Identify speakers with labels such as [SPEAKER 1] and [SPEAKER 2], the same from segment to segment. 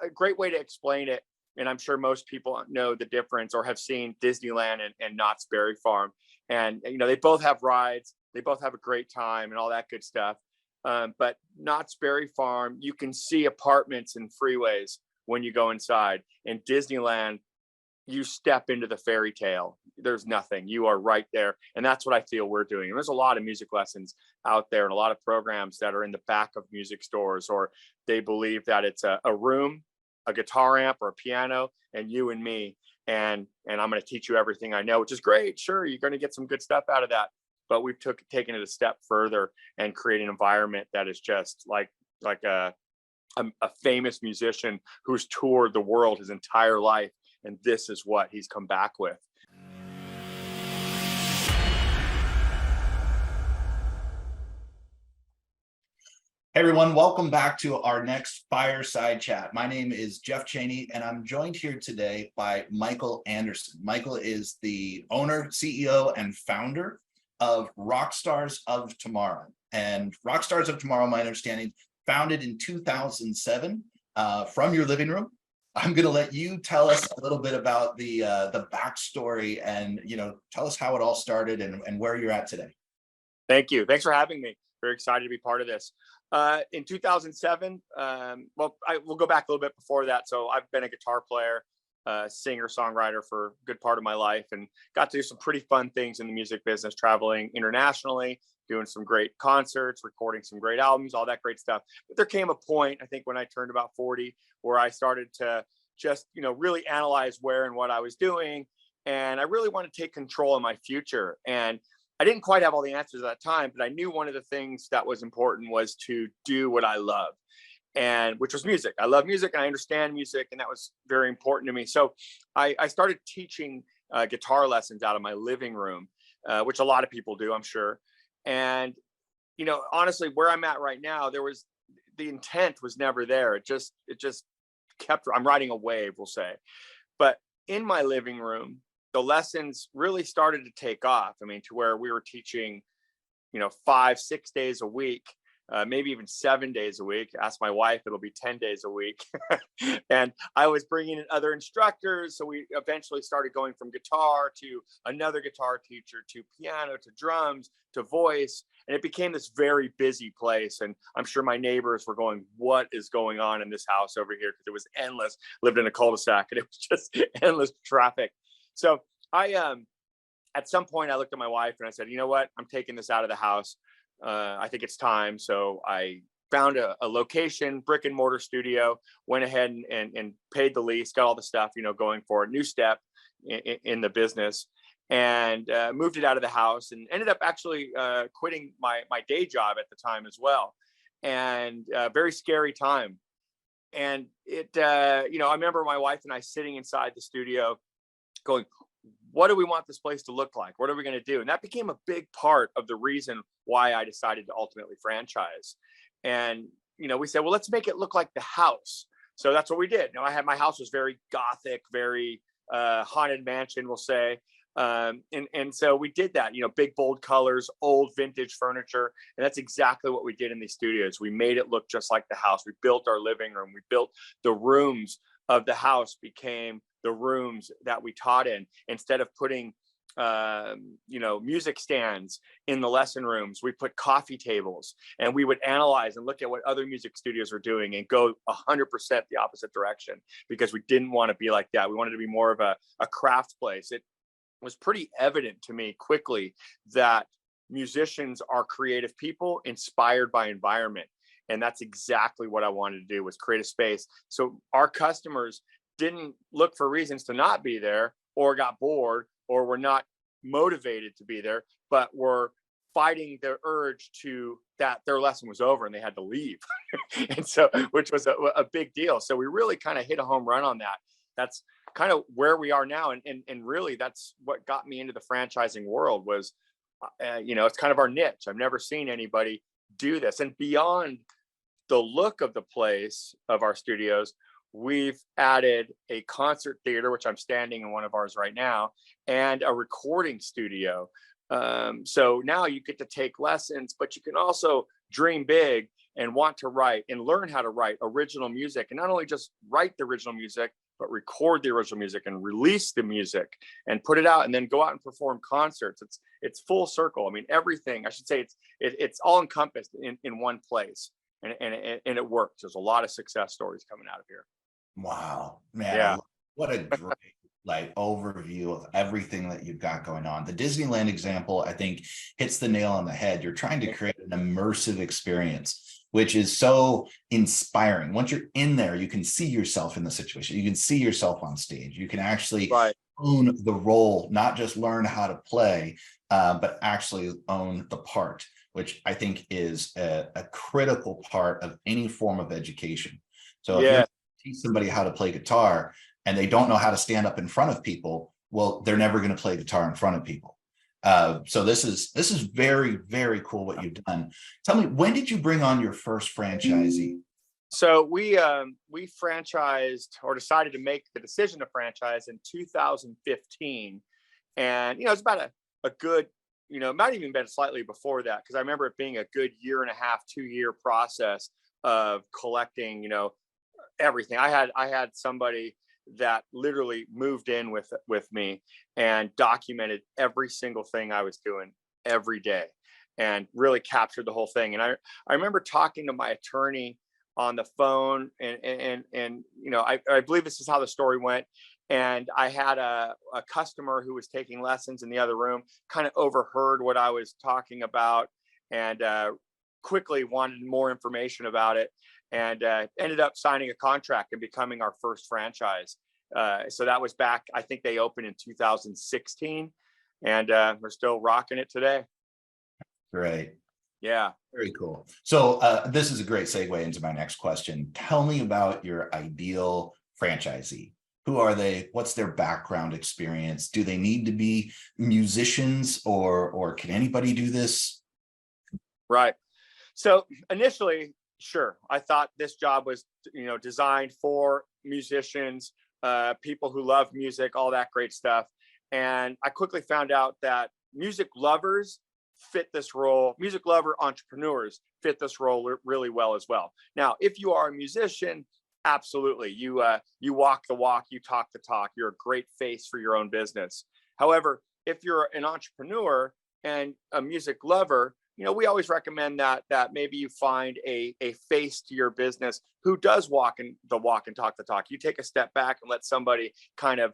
[SPEAKER 1] a great way to explain it, and I'm sure most people know the difference or have seen Disneyland and Knott's Berry Farm. And, they both have rides. They both have a great time and all that good stuff. But Knott's Berry Farm, you can see apartments and freeways when you go inside. In Disneyland, you step into the fairy tale. There's nothing. You are right there. And that's what I feel we're doing. And there's a lot of music lessons out there and a lot of programs that are in the back of music stores, or they believe that it's a room, a guitar amp or a piano, and you and me. And I'm going to teach you everything I know, which is great. Sure, you're going to get some good stuff out of that. But we've taken it a step further and create an environment that is just like a famous musician who's toured the world his entire life. And this is what he's come back with.
[SPEAKER 2] Hey everyone, welcome back to our next Fireside Chat. My name is Jeff Cheney, and I'm joined here today by Michael Anderson. Michael is the owner, CEO, and founder of Rockstars of Tomorrow. And Rockstars of Tomorrow, my understanding, founded in 2007 from your living room. I'm going to let you tell us a little bit about the backstory and, tell us how it all started and where you're at today.
[SPEAKER 1] Thank you. Thanks for having me. Very excited to be part of this. In 2007, we'll go back a little bit before that. So I've been a guitar player, singer, songwriter for a good part of my life, and got to do some pretty fun things in the music business, traveling internationally, doing some great concerts, recording some great albums, all that great stuff. But there came a point, I think, when I turned about 40, where I started to just, really analyze where and what I was doing. And I really wanted to take control of my future. And I didn't quite have all the answers at that time, but I knew one of the things that was important was to do what I love, and which was music. I love music and I understand music, and that was very important to me. So I started teaching guitar lessons out of my living room, which a lot of people do, I'm sure. And, honestly, where I'm at right now, the intent was never there. It just kept, I'm riding a wave, we'll say. But in my living room, the lessons really started to take off. I mean, to where we were teaching, 5-6 days a week, maybe even 7 days a week. Ask my wife, it'll be 10 days a week. And I was bringing in other instructors. So we eventually started going from guitar to another guitar teacher, to piano, to drums, to voice. And it became this very busy place. And I'm sure my neighbors were going, what is going on in this house over here? Because it was endless. Lived in a cul-de-sac and it was just endless traffic. So at some point I looked at my wife and I said, you know what, I'm taking this out of the house. I think it's time. So I found a location, brick and mortar studio, went ahead and paid the lease, got all the stuff, going for a new step in the business, and moved it out of the house, and ended up actually quitting my day job at the time as well. And very scary time. And it, I remember my wife and I sitting inside the studio going, what do we want this place to look like? What are we going to do? And that became a big part of the reason why I decided to ultimately franchise. And, we said, well, let's make it look like the house. So that's what we did. My house was very Gothic, very haunted mansion, we'll say. And so we did that, big, bold colors, old vintage furniture. And that's exactly what we did in these studios. We made it look just like the house. We built our living room. We built the rooms of the house became the rooms that we taught in. Instead of putting, music stands in the lesson rooms, we put coffee tables, and we would analyze and look at what other music studios were doing and go 100% the opposite direction, because we didn't want to be like that. We wanted to be more of a craft place. It was pretty evident to me quickly that musicians are creative people inspired by environment. And that's exactly what I wanted to do, was create a space. So our customers didn't look for reasons to not be there, or got bored, or were not motivated to be there, but were fighting their urge to that their lesson was over and they had to leave. And so, which was a big deal. So we really kind of hit a home run on that. That's kind of where we are now. And really that's what got me into the franchising world was, it's kind of our niche. I've never seen anybody do this. And beyond the look of the place, of our studios, we've added a concert theater, which I'm standing in one of ours right now, and a recording studio. So now you get to take lessons, but you can also dream big and want to write and learn how to write original music, and not only just write the original music, but record the original music and release the music and put it out, and then go out and perform concerts. It's full circle. I mean, everything, I should say, it's all encompassed in one place, and it works. There's a lot of success stories coming out of here.
[SPEAKER 2] Wow, man.
[SPEAKER 1] Yeah.
[SPEAKER 2] What a great like overview of everything that you've got going on. The Disneyland example, I think, hits the nail on the head. You're trying to create an immersive experience, which is so inspiring. Once you're in there, you can see yourself in the situation. You can see yourself on stage. You can actually own the role, not just learn how to play, but actually own the part, which I think is a critical part of any form of education. So if you're teach somebody how to play guitar and they don't know how to stand up in front of people, well, they're never going to play guitar in front of people. So this is very, very cool what you've done. Tell me, when did you bring on your first franchisee?
[SPEAKER 1] So we franchised, or decided to make the decision to franchise, in 2015. And, it's about a good, it might even been slightly before that, because I remember it being a good 1.5 2-year process of collecting, everything. I had somebody that literally moved in with me and documented every single thing I was doing every day and really captured the whole thing. And I remember talking to my attorney on the phone, and I believe this is how the story went. And I had a customer who was taking lessons in the other room, kind of overheard what I was talking about, and quickly wanted more information about it, and ended up signing a contract and becoming our first franchise. So that was back, I think they opened in 2016, and we're still rocking it today.
[SPEAKER 2] Great.
[SPEAKER 1] Yeah.
[SPEAKER 2] Very cool. So this is a great segue into my next question. Tell me about your ideal franchisee. Who are they? What's their background experience? Do they need to be musicians, or can anybody do this?
[SPEAKER 1] Right. So initially, sure, I thought this job was, designed for musicians, people who love music, all that great stuff. And I quickly found out that music lovers fit this role. Music lover entrepreneurs fit this role really well as well. Now, if you are a musician, absolutely, you walk the walk, you talk the talk. You're a great face for your own business. However, if you're an entrepreneur and a music lover, we always recommend that maybe you find a face to your business who does walk the walk and talk the talk. You take a step back and let somebody kind of,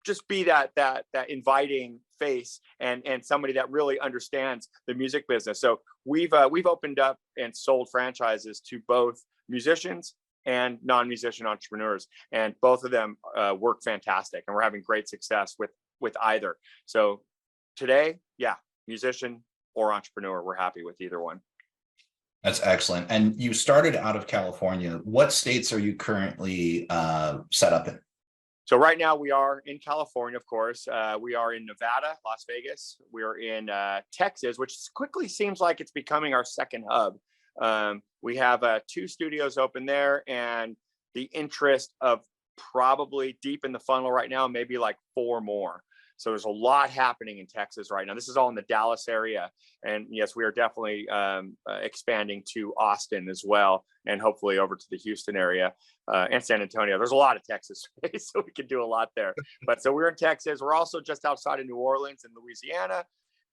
[SPEAKER 1] just be that inviting face, and somebody that really understands the music business. So we've opened up and sold franchises to both musicians and non-musician entrepreneurs, and both of them work fantastic, and we're having great success with either. So today, musician or entrepreneur, we're happy with either one.
[SPEAKER 2] That's excellent. And you started out of California. What states are you currently set up in?
[SPEAKER 1] So right now we are in California, of course. We are in Nevada, Las Vegas. We're in Texas, which quickly seems like it's becoming our second hub. We have 2 studios open there, and the interest of probably deep in the funnel right now, maybe like 4 more. So there's a lot happening in Texas right now. This is all in the Dallas area. And yes, we are definitely expanding to Austin as well, and hopefully over to the Houston area and San Antonio. There's a lot of Texas space, so we can do a lot there. But so we're in Texas. We're also just outside of New Orleans in Louisiana.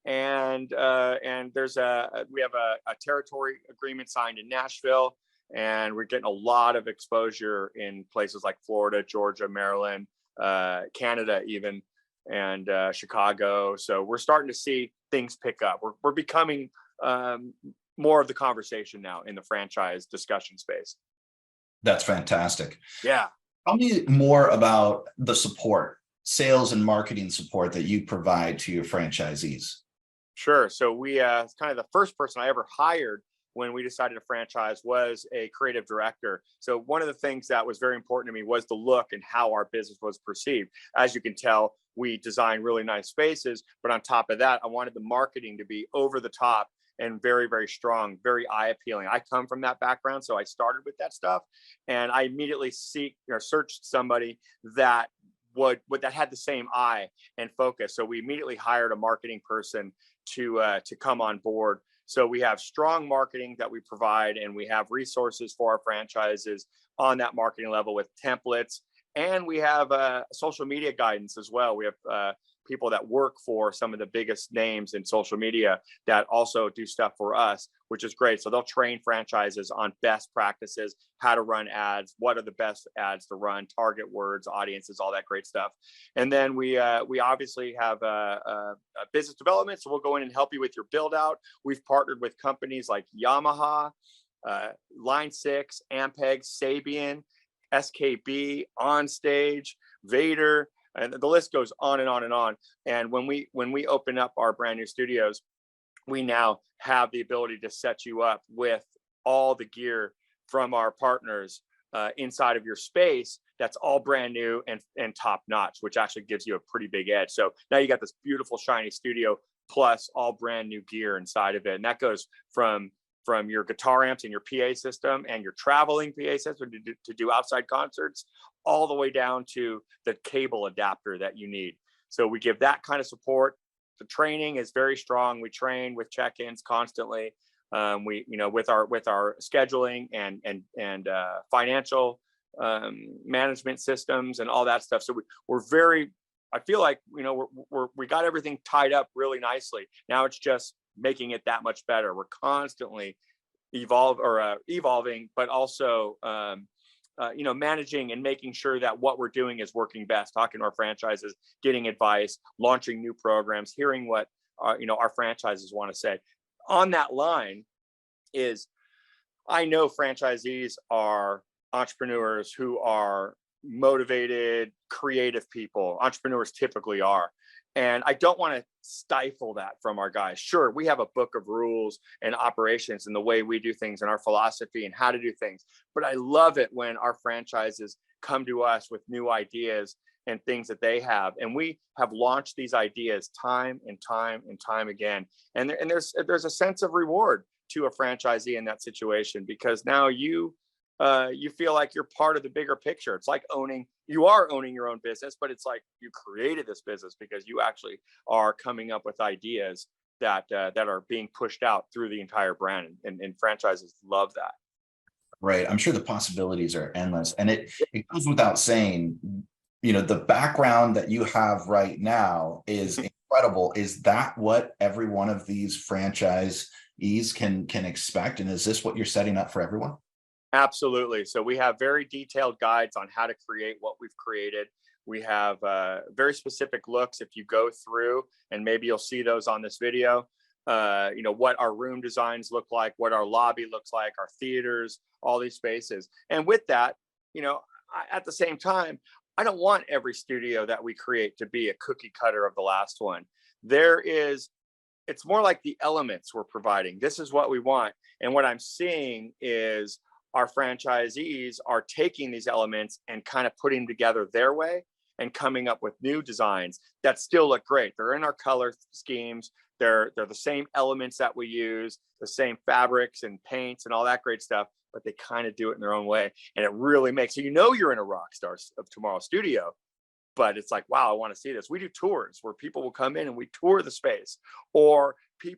[SPEAKER 1] And we have a territory agreement signed in Nashville, and we're getting a lot of exposure in places like Florida, Georgia, Maryland, Canada even, and Chicago. So we're starting to see things pick up. We're becoming more of the conversation now in the franchise discussion space.
[SPEAKER 2] That's fantastic.
[SPEAKER 1] Yeah.
[SPEAKER 2] Tell me more about the support, sales and marketing support that you provide to your franchisees.
[SPEAKER 1] Sure. So we kind of the first person I ever hired when we decided to franchise was a creative director. So one of the things that was very important to me was the look and how our business was perceived. As you can tell, we design really nice spaces, but on top of that, I wanted the marketing to be over the top and very, very strong, very eye appealing. I come from that background, so I started with that stuff, and I immediately searched somebody that that had the same eye and focus. So we immediately hired a marketing person to come on board So we have strong marketing that we provide, and we have resources for our franchises on that marketing level with templates. And we have social media guidance as well. We have people that work for some of the biggest names in social media that also do stuff for us, which is great. So they'll train franchises on best practices, how to run ads, what are the best ads to run, target words, audiences, all that great stuff. And then we obviously have business development. So we'll go in and help you with your build out. We've partnered with companies like Yamaha, Line 6, Ampeg, Sabian, SKB, Onstage, Vader, and the list goes on and on and on. And when we open up our brand new studios, we now have the ability to set you up with all the gear from our partners inside of your space. That's all brand new and top notch, which actually gives you a pretty big edge. So now you got this beautiful shiny studio plus all brand new gear inside of it, and that goes from your guitar amps and your PA system and your traveling PA system to do outside concerts, all the way down to the cable adapter that you need. So we give that kind of support. The training is very strong. We train with check-ins constantly. We, with our scheduling and financial management systems and all that stuff. So we're very, I feel like, we got everything tied up really nicely. Now it's just making it that much better. We're constantly evolving, but also managing and making sure that what we're doing is working best, talking to our franchises, getting advice, launching new programs, hearing what our franchises want to say. On that line is, I know franchisees are entrepreneurs who are motivated, creative people. Entrepreneurs typically are. And I don't want to stifle that from our guys. Sure, we have a book of rules and operations and the way we do things and our philosophy and how to do things. But I love it when our franchises come to us with new ideas and things that they have. And we have launched these ideas time and time and time again. And there's a sense of reward to a franchisee in that situation, because now you feel like you're part of the bigger picture. It's like you are owning your own business, but it's like you created this business because you actually are coming up with ideas that are being pushed out through the entire brand, and franchises love that.
[SPEAKER 2] Right. I'm sure the possibilities are endless, and it goes without saying, the background that you have right now is incredible. Is that what every one of these franchisees can expect? And is this what you're setting up for everyone?
[SPEAKER 1] Absolutely. So we have very detailed guides on how to create what we've created. We have very specific looks. If you go through, and maybe you'll see those on this video, what our room designs look like, what our lobby looks like, our theaters, all these spaces. And with that, at the same time, I don't want every studio that we create to be a cookie cutter of the last one. It's more like the elements we're providing. This is what we want. And what I'm seeing is our franchisees are taking these elements and kind of putting them together their way and coming up with new designs that still look great. They're in our color schemes. They're the same elements that we use, the same fabrics and paints and all that great stuff, but they kind of do it in their own way. And it really makes you're in a Rockstars of Tomorrow studio, but it's like, wow, I want to see this. We do tours where people will come in and we tour the space, or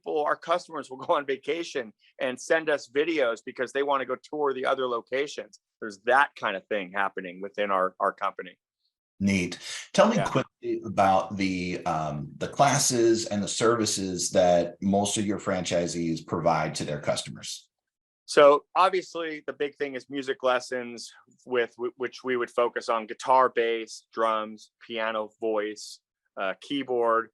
[SPEAKER 1] our customers will go on vacation and send us videos because they want to go tour the other locations. There's that kind of thing happening within our company.
[SPEAKER 2] Neat. Tell me quickly about the classes and the services that most of your franchisees provide to their customers.
[SPEAKER 1] So obviously the big thing is music lessons, which we would focus on guitar, bass, drums, piano, voice, keyboard,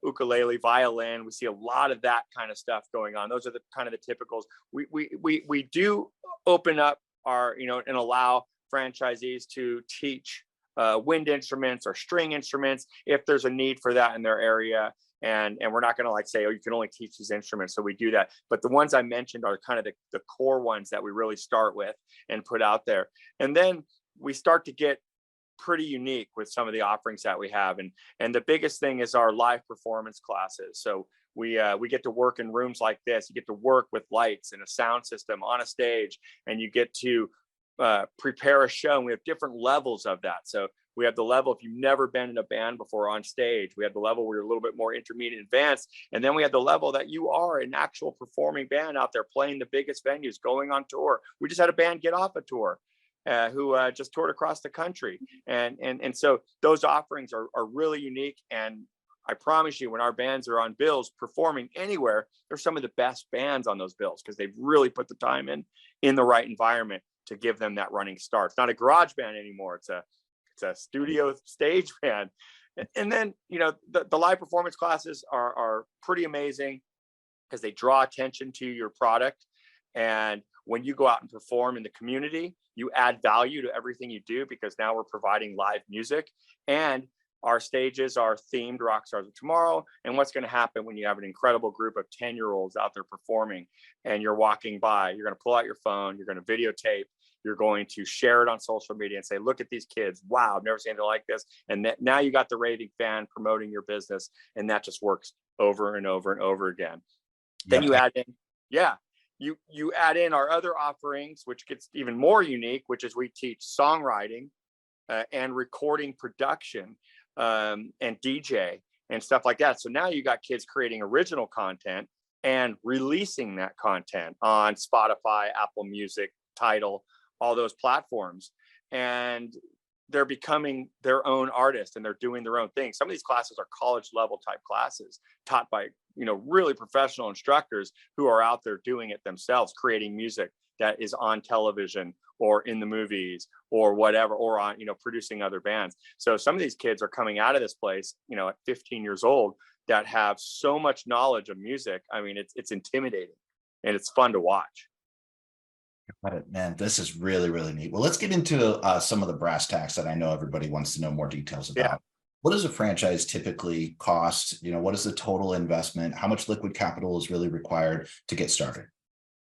[SPEAKER 1] ukulele, violin. We see a lot of that kind of stuff going on. Those are the kind of the typicals. We do open up and allow franchisees to teach wind instruments or string instruments if there's a need for that in their area. And we're not going to say, oh, you can only teach these instruments. So we do that. But the ones I mentioned are kind of the core ones that we really start with and put out there. And then we start to get pretty unique with some of the offerings that we have. And the biggest thing is our live performance classes. So we get to work in rooms like this. You get to work with lights and a sound system on a stage, and you get to prepare a show, and we have different levels of that. So we have the level if you've never been in a band before on stage. We have the level where you're a little bit more intermediate advanced. And then we have the level that you are an actual performing band out there playing the biggest venues, going on tour. We just had a band get off a tour who just toured across the country. And so those offerings are really unique. And I promise you, when our bands are on bills performing anywhere, they're some of the best bands on those bills because they've really put the time in the right environment to give them that running start. It's not a garage band anymore. It's a studio stage band. And then, the live performance classes are pretty amazing because they draw attention to your product. And when you go out and perform in the community, you add value to everything you do because now we're providing live music. And our stages are themed Rockstars of Tomorrow. And what's going to happen when you have an incredible group of 10-year-olds out there performing and you're walking by, you're going to pull out your phone, you're going to videotape, you're going to share it on social media and say, look at these kids. Wow, I've never seen anything like this. And now you got the raving fan promoting your business. And that just works over and over and over again. Then you add in, you add in our other offerings, which gets even more unique, which is we teach songwriting and recording production and DJ and stuff like that. So now you got kids creating original content and releasing that content on Spotify, Apple Music, Tidal, all those platforms. And they're becoming their own artist and they're doing their own thing. Some of these classes are college level type classes taught by, really professional instructors who are out there doing it themselves, creating music that is on television or in the movies or whatever, or on, producing other bands. So some of these kids are coming out of this place, at 15 years old that have so much knowledge of music. I mean, it's intimidating and it's fun to watch.
[SPEAKER 2] Man, this is really, really neat. Well, let's get into some of the brass tacks that I know everybody wants to know more details about. Yeah. What does a franchise typically cost? What is the total investment? How much liquid capital is really required to get started?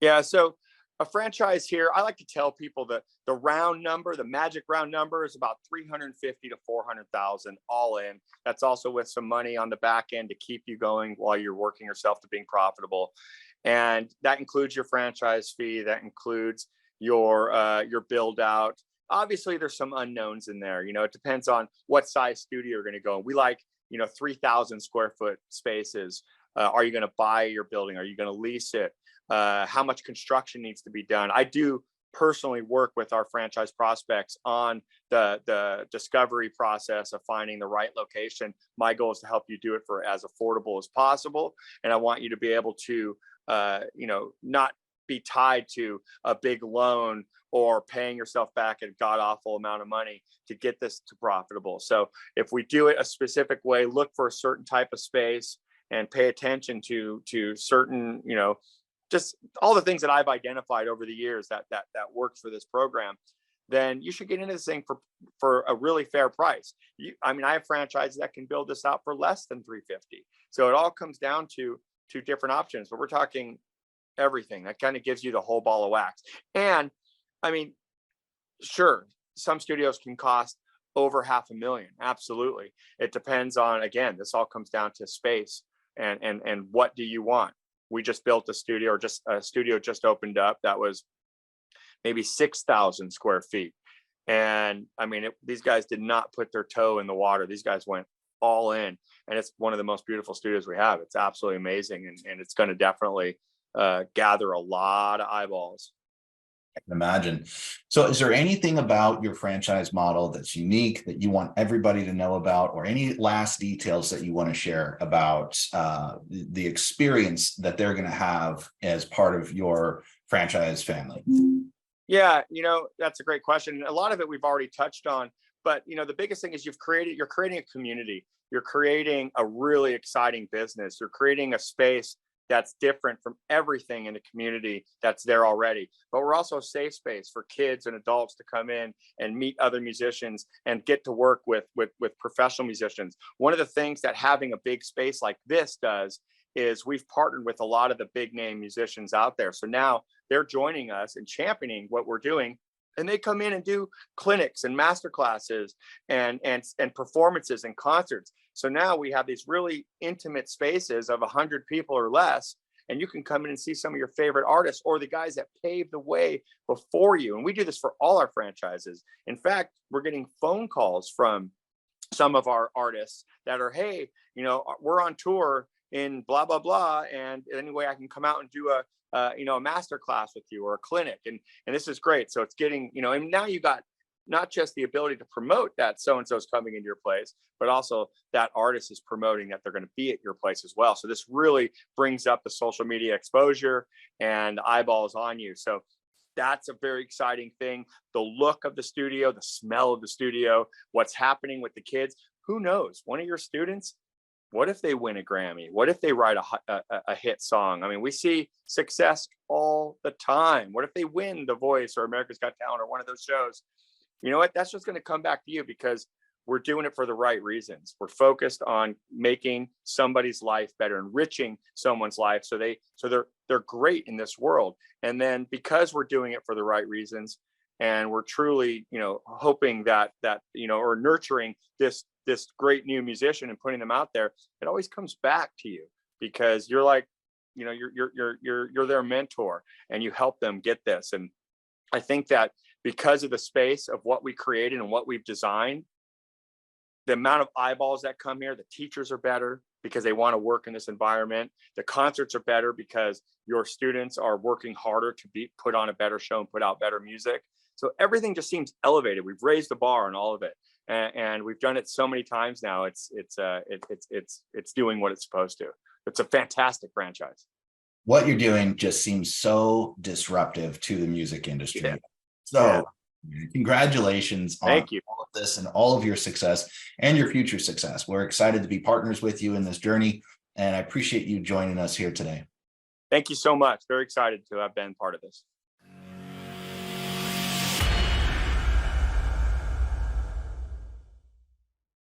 [SPEAKER 1] Yeah, so a franchise here, I like to tell people that the round number, the magic round number, is about 350 to 400,000 all in. That's also with some money on the back end to keep you going while you're working yourself to being profitable. And that includes your franchise fee. That includes your build out. Obviously, there's some unknowns in there. It depends on what size studio you're going to go. We like, 3,000 square foot spaces. Are you going to buy your building? Are you going to lease it? How much construction needs to be done? I do personally work with our franchise prospects on the discovery process of finding the right location. My goal is to help you do it for as affordable as possible. And I want you to be able to, not be tied to a big loan or paying yourself back a god awful amount of money to get this to profitable. So if we do it a specific way, look for a certain type of space and pay attention to certain, just all the things that I've identified over the years that works for this program, then you should get into this thing for a really fair price. I have franchises that can build this out for less than 350. So it all comes down to different options, but we're talking everything that kind of gives you the whole ball of wax. And sure, some studios can cost over $500,000. Absolutely. It depends on, again, this all comes down to space and what do you want? We just built a studio, or just a studio just opened up that was maybe 6,000 square feet. And these guys did not put their toe in the water. These guys went all in, and it's one of the most beautiful studios we have. It's absolutely amazing. And it's going to definitely gather a lot of eyeballs.
[SPEAKER 2] I can imagine. So is there anything about your franchise model that's unique that you want everybody to know about, or any last details that you want to share about the experience that they're going to have as part of your franchise family?
[SPEAKER 1] Yeah, that's a great question. A lot of it we've already touched on, but the biggest thing is you're creating a community. You're creating a really exciting business. You're creating a space that's different from everything in the community that's there already. But we're also a safe space for kids and adults to come in and meet other musicians and get to work with professional musicians. One of the things that having a big space like this does is we've partnered with a lot of the big name musicians out there. So now they're joining us and championing what we're doing. And they come in and do clinics and master classes and performances and concerts. So now we have these really intimate spaces of 100 people or less, and you can come in and see some of your favorite artists or the guys that paved the way before you. And we do this for all our franchises. In fact, we're getting phone calls from some of our artists that are, hey, we're on tour in blah blah blah, and anyway I can come out and do a master class with you or a clinic, and this is great. So it's getting, and now you got not just the ability to promote that so and so is coming into your place, but also that artist is promoting that they're going to be at your place as well. So this really brings up the social media exposure and eyeballs on you. So that's a very exciting thing. The look of the studio, the smell of the studio, what's happening with the kids. Who knows? One of your students, what if they win a Grammy? What if they write a hit song? I mean, we see success all the time. What if they win The Voice or America's Got Talent or one of those shows? You know what? That's just going to come back to you because we're doing it for the right reasons. We're focused on making somebody's life better, enriching someone's life so they're great in this world. And then because we're doing it for the right reasons, and we're truly, hoping that or nurturing this great new musician and putting them out there, it always comes back to you because you're like, you're their mentor and you help them get this. And I think that because of the space of what we created and what we've designed, the amount of eyeballs that come here, the teachers are better because they want to work in this environment. The concerts are better because your students are working harder to put on a better show and put out better music. So everything just seems elevated. We've raised the bar on all of it, and we've done it so many times now. It's doing what it's supposed to. It's a fantastic franchise.
[SPEAKER 2] What you're doing just seems so disruptive to the music industry.
[SPEAKER 1] Yeah.
[SPEAKER 2] So congratulations on
[SPEAKER 1] Thank you.
[SPEAKER 2] all of this and all of your success and your future success. We're excited to be partners with you in this journey, and I appreciate you joining us here today.
[SPEAKER 1] Thank you so much. Very excited to have been part of this.